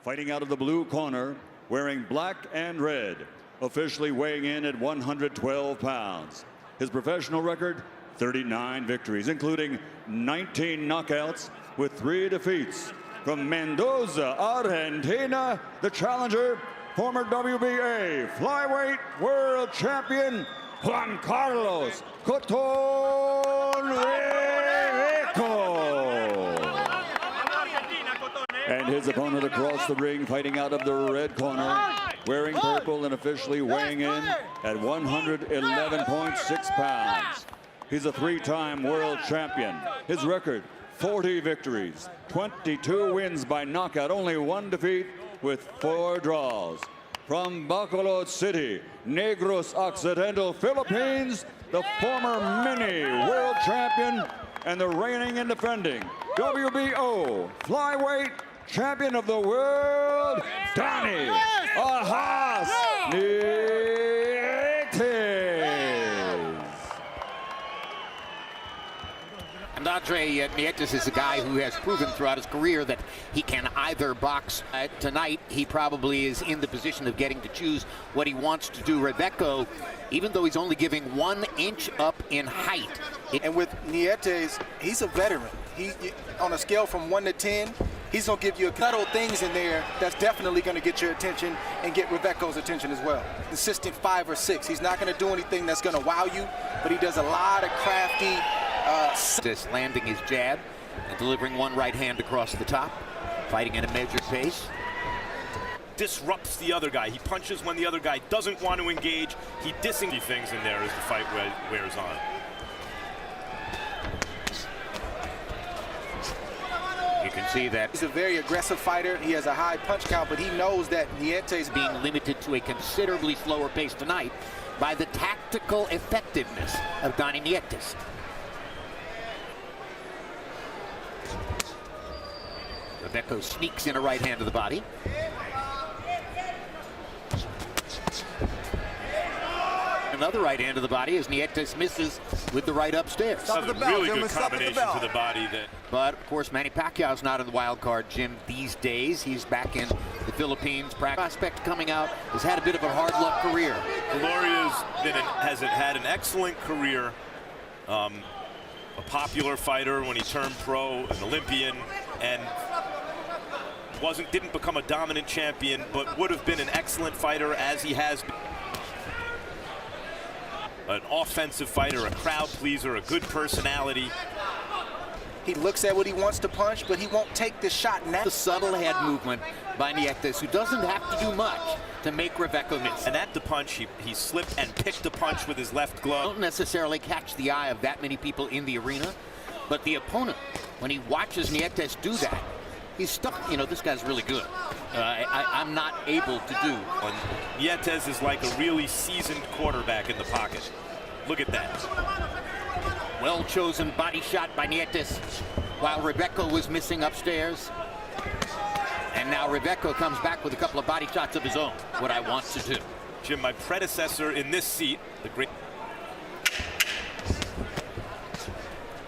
Fighting out of the blue corner, wearing black and red, officially weighing in at 112 pounds. His professional record, 39 victories, including 19 knockouts with 3 defeats. From Mendoza, Argentina, the challenger, former WBA Flyweight World Champion, Juan Carlos Reveco. And his opponent across the ring, fighting out of the red corner, wearing purple and officially weighing in at 111.6 pounds. He's a 3-time world champion. His record, 40 victories, 22 wins by knockout, only 1 defeat with 4 draws. From Bacolod City, Negros Occidental, Philippines, the former mini world champion and the reigning and defending WBO Flyweight Champion of the World, Donnie Nietes. And Andre Nietes is a guy who has proven throughout his career that he can either box. Tonight, he probably is in the position of getting to choose what he wants to do. Reveco, even though he's only giving 1 inch up in height. And with Nietes, he's a veteran. He on a scale from 1 to 10, he's going to give you a couple of things in there that's definitely going to get your attention and get Reveco's attention as well. Consistent 5 or 6. He's not going to do anything that's going to wow you, but he does a lot of crafty. Just landing his jab and delivering 1 right hand across the top, fighting at a measured pace. Disrupts the other guy. He punches when the other guy doesn't want to engage. He disengages things in there as the fight wears on. You can see that he's a very aggressive fighter. He has a high punch count, but he knows that Nietes being limited to a considerably slower pace tonight by the tactical effectiveness of Donnie Nietes. Reveco sneaks in a right hand to the body. Another right hand to the body as Nietes misses with the right upstairs. That's a really good combination to the body. But, of course, Manny Pacquiao's not in the wild card, Jim, these days. He's back in the Philippines. Prospect coming out has had a bit of a hard luck career. Gloria's has had an excellent career. A popular fighter when he turned pro, an Olympian, and didn't become a dominant champion, but would have been an excellent fighter as he has been. An offensive fighter, a crowd pleaser, a good personality. He looks at what he wants to punch, but he won't take the shot now. The subtle head movement by Nietes, who doesn't have to do much to make Reveco miss. And at the punch, he slipped and picked the punch with his left glove. Don't necessarily catch the eye of that many people in the arena, but the opponent, when he watches Nietes do that, he's stuck. You know, this guy's really good. I'm not able to do. And Nietes is like a really seasoned quarterback in the pocket. Look at that. Well-chosen body shot by Nietes while Reveco was missing upstairs. And now Reveco comes back with a couple of body shots of his own, what I want to do. Jim, my predecessor in this seat, the great...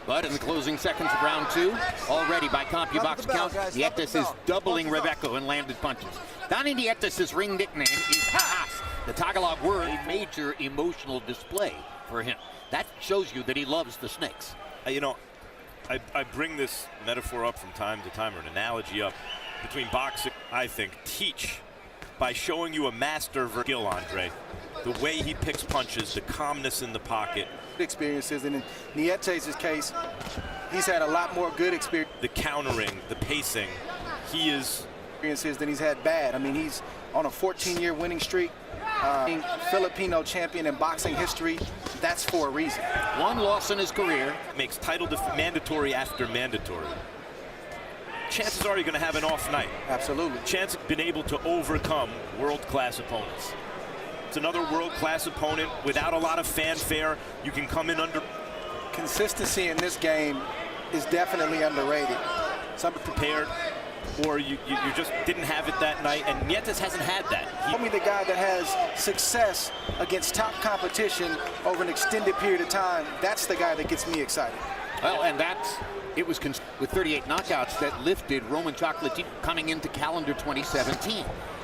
But in the closing seconds of round 2, already by CompuBox count, Nietes is doubling Reveco in landed punches. Donnie Nietes' ring nickname is Ha-Has, the Tagalog word, a major emotional display for him. That shows you that he loves the snakes. You know, I bring this metaphor up from time to time, or an analogy up between boxing, I think, teach by showing you a master skill, Andre. The way he picks punches, the calmness in the pocket. Experiences, and in Nietes' case, he's had a lot more good experience. The countering, the pacing, he is... experiences than he's had bad. I mean, he's on a 14-year winning streak. Filipino champion in boxing history. That's for a reason. 1 loss in his career. Makes title mandatory after mandatory. Chances are you're going to have an off night. Absolutely. Chance been able to overcome world-class opponents. It's another world-class opponent without a lot of fanfare. You can come in under... Consistency in this game is definitely underrated. Some prepared, or you just didn't have it that night, and Nietes hasn't had that. Tell me the guy that has success against top competition over an extended period of time, that's the guy that gets me excited. Well, and that It was with 38 knockouts that lifted Roman Chocolatito coming into calendar 2017.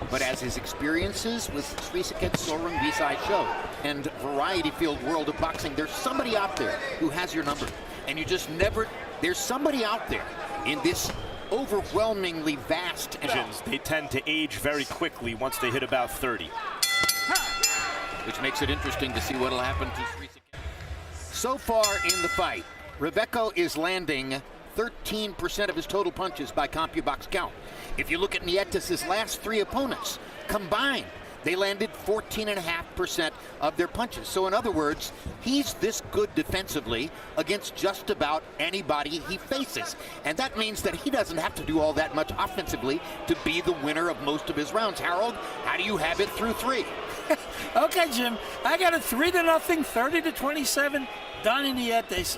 But as his experiences with Srisaket Sorung Visai show and Variety Field World of Boxing, there's somebody out there who has your number. And you just never, there's somebody out there in this overwhelmingly vast. They tend to age very quickly once they hit about 30. Which makes it interesting to see what will happen to Srisaket. So far in the fight, Reveco is landing 13% of his total punches by CompuBox count. If you look at Nietes' last 3 opponents combined, they landed 14.5% of their punches. So in other words, he's this good defensively against just about anybody he faces. And that means that he doesn't have to do all that much offensively to be the winner of most of his rounds. Harold, how do you have it through 3? Okay, Jim, I got a 3-0, 30-27, Donnie Nietes.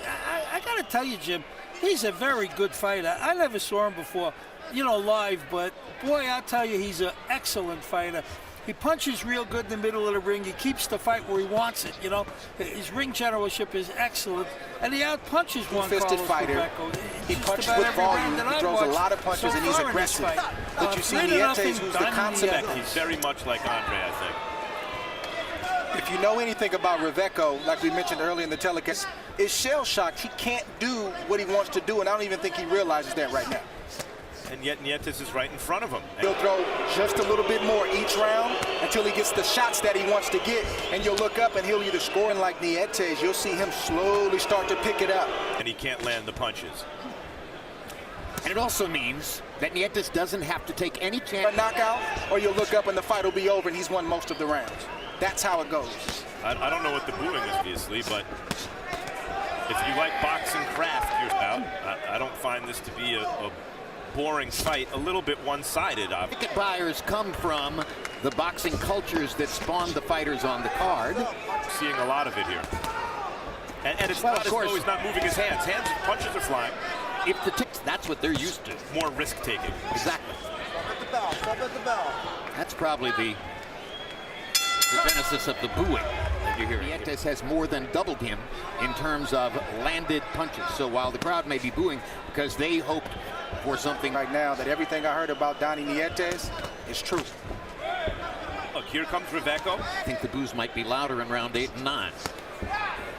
I got to tell you, Jim, he's a very good fighter. I never saw him before, live, but boy, I'll tell you, he's an excellent fighter. He punches real good in the middle of the ring. He keeps the fight where he wants it, His ring generalship is excellent, and he outpunches Juan. Fisted fighter. He punches with volume. He throws a lot of punches, and he's aggressive. But you see Nietes, who's the consummate. He's very much like Andre, I think. If you know anything about Reveco, like we mentioned earlier in the telecast, is shell-shocked. He can't do what he wants to do, and I don't even think he realizes that right now. And yet Nietes is right in front of him. He'll throw just a little bit more each round until he gets the shots that he wants to get, and you'll look up and he'll either score, and like Nietes, you'll see him slowly start to pick it up. And he can't land the punches. And it also means that Nietes doesn't have to take any chance. A knockout, or you'll look up and the fight will be over and he's won most of the rounds. That's how it goes. I don't know what the booing is, obviously, but if you like boxing craft, you're out. I don't find this to be a boring fight, a little bit one-sided. Ticket buyers come from the boxing cultures that spawned the fighters on the card. Seeing a lot of it here. And it's not as though he's not moving his hands. Punches are flying. If the ticks, that's what they're used to. More risk-taking. Exactly. Stop at the bell. Stop at the bell. That's probably the genesis of the booing that you hear. Nietes has more than doubled him in terms of landed punches. So while the crowd may be booing because they hoped for something right now, that everything I heard about Donnie Nietes is true. Look, here comes Reveco. I think the boos might be louder in round 8 and 9.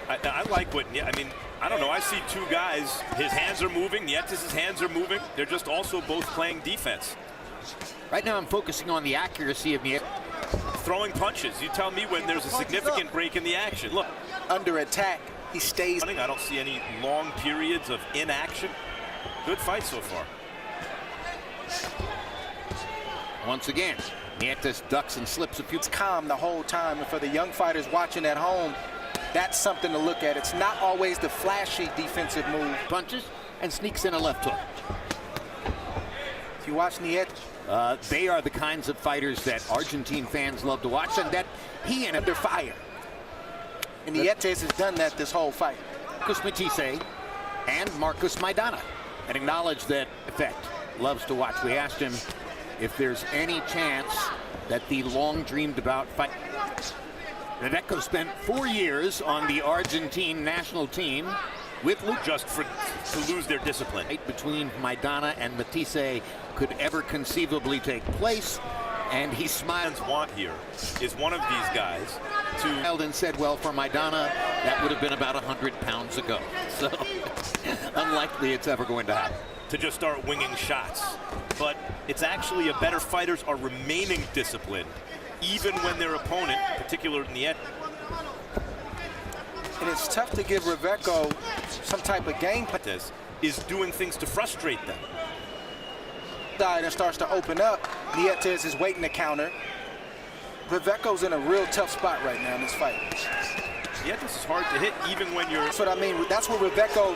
I like what, I don't know, I see 2 guys, his hands are moving, Nietes' hands are moving. They're just also both playing defense. Right now I'm focusing on the accuracy of Nietes. Throwing punches. You tell me when there's a significant break in the action. Look. Under attack, he stays. I don't see any long periods of inaction. Good fight so far. Once again, Nietes ducks and slips a few. It's calm the whole time, and for the young fighters watching at home, that's something to look at. It's not always the flashy defensive move. Punches and sneaks in a left hook. If you watch Nietes, they are the kinds of fighters that Argentine fans love to watch, and that he and under fire. And Nietes has done that this whole fight. Marcus Matisse and Marcus Maidana, and acknowledge that Effect loves to watch. We asked him if there's any chance that the long dreamed about fight. Reveco spent 4 years on the Argentine national team with Luke just to lose their discipline. Between Maidana and Matisse could ever conceivably take place, and he smiles. Want here is one of these guys to and said, well, for Maidana, that would have been about 100 pounds ago. So unlikely it's ever going to happen. To just start winging shots. But it's actually a better fighters are remaining disciplined, even when their opponent, particularly in the end. And it's tough to give Reveco some type of game. Is doing things to frustrate them. And starts to open up. Nietes is waiting to counter. Reveco's in a real tough spot right now in this fight. Nietes is hard to hit even when you're... That's what I mean. That's where Reveco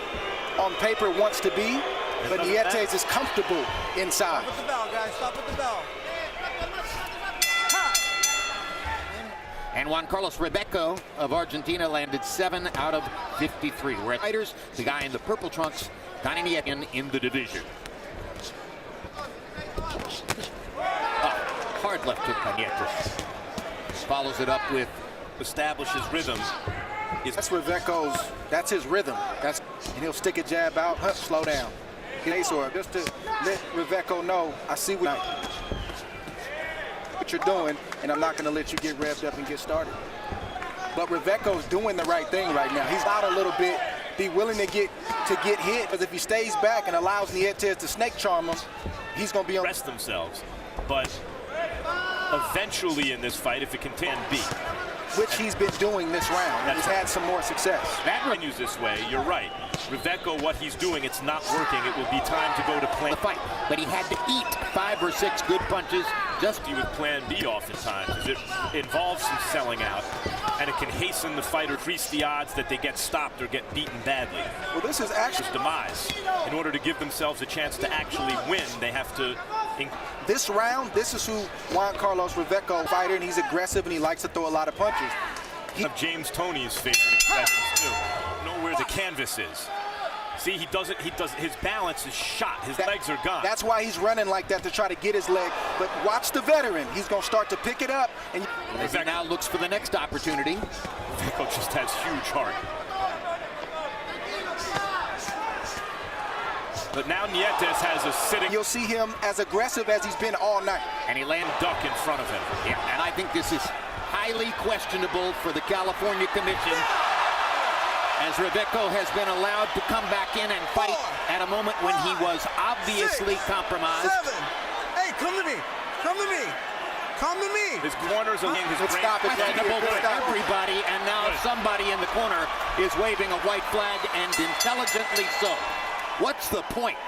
on paper wants to be, but Nietes is comfortable inside. Stop at the bell, guys. Stop at the bell. And Juan Carlos Reveco of Argentina landed 7 out of 53. We're at fighters, the guy in the purple trunks, Donnie Nietes in the division. Hard left hook by Nietes. Follows it up with establishes rhythm That's Reveco's, that's his rhythm. And he'll stick a jab out, slow down. Or just to let Reveco know, I see what you're doing, and I'm not going to let you get revved up and get started. But Reveco's doing the right thing right now. He's out a little bit, be willing to get hit, because if he stays back and allows Nietes to snake charm him, he's going to be on. Rest themselves, but eventually in this fight, if it can be. Which he's been doing this round. He's had some more success. That continues this way, you're right. Reveco, what he's doing, it's not working. It will be time to go to plan. The fight, but he had to eat 5 or 6 good punches. Just with plan B oftentimes, as it involves some selling out, and it can hasten the fight or increase the odds that they get stopped or get beaten badly. Well, this is actually demise. In order to give themselves a chance to actually win, they have to. This round, this is who Juan Carlos Reveco fighter, and he's aggressive and he likes to throw a lot of punches. Of James Toney's favorite expressions too. Know where the canvas is. See, he doesn't. His balance is shot. His legs are gone. That's why he's running like that, to try to get his leg. But watch the veteran. He's going to start to pick it up. And as he now looks for the next opportunity. Reveco just has huge heart. But now Nietes has a sitting. You'll see him as aggressive as he's been all night. And he lands duck in front of him. Yeah, and I think this is highly questionable for the California Commission, as Reveco has been allowed to come back in and fight at a moment when he was obviously compromised. 7. Hey, come to me. Come to me. Come to me. His corners are in his brain. Questionable for everybody, and now somebody in the corner is waving a white flag, and intelligently so. What's the point?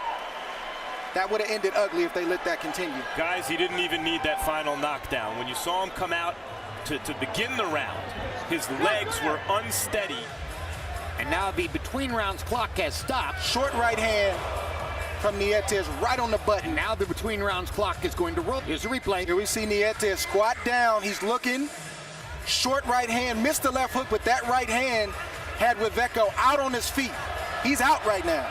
That would have ended ugly if they let that continue. Guys, he didn't even need that final knockdown. When you saw him come out to begin the round, his legs were unsteady. And now the between rounds clock has stopped. Short right hand from Nietes right on the button. And now the between rounds clock is going to roll. Here's a replay. Here we see Nietes squat down. He's looking. Short right hand, missed the left hook, but that right hand had Reveco out on his feet. He's out right now.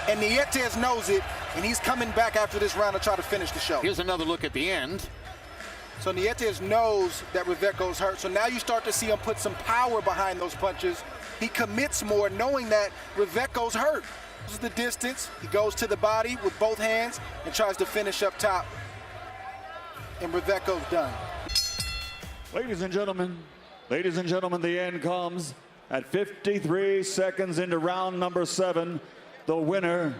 And Nietes knows it, and he's coming back after this round to try to finish the show. Here's another look at the end. So Nietes knows that Reveco's hurt, so now you start to see him put some power behind those punches. He commits more knowing that Reveco's hurt. This is the distance. He goes to the body with both hands and tries to finish up top. And Reveco's done. Ladies and gentlemen, the end comes at 53 seconds into round number 7. The winner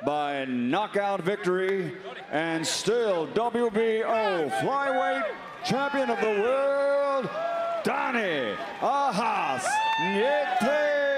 by knockout victory and still WBO Flyweight Champion of the World, Donnie Nietes.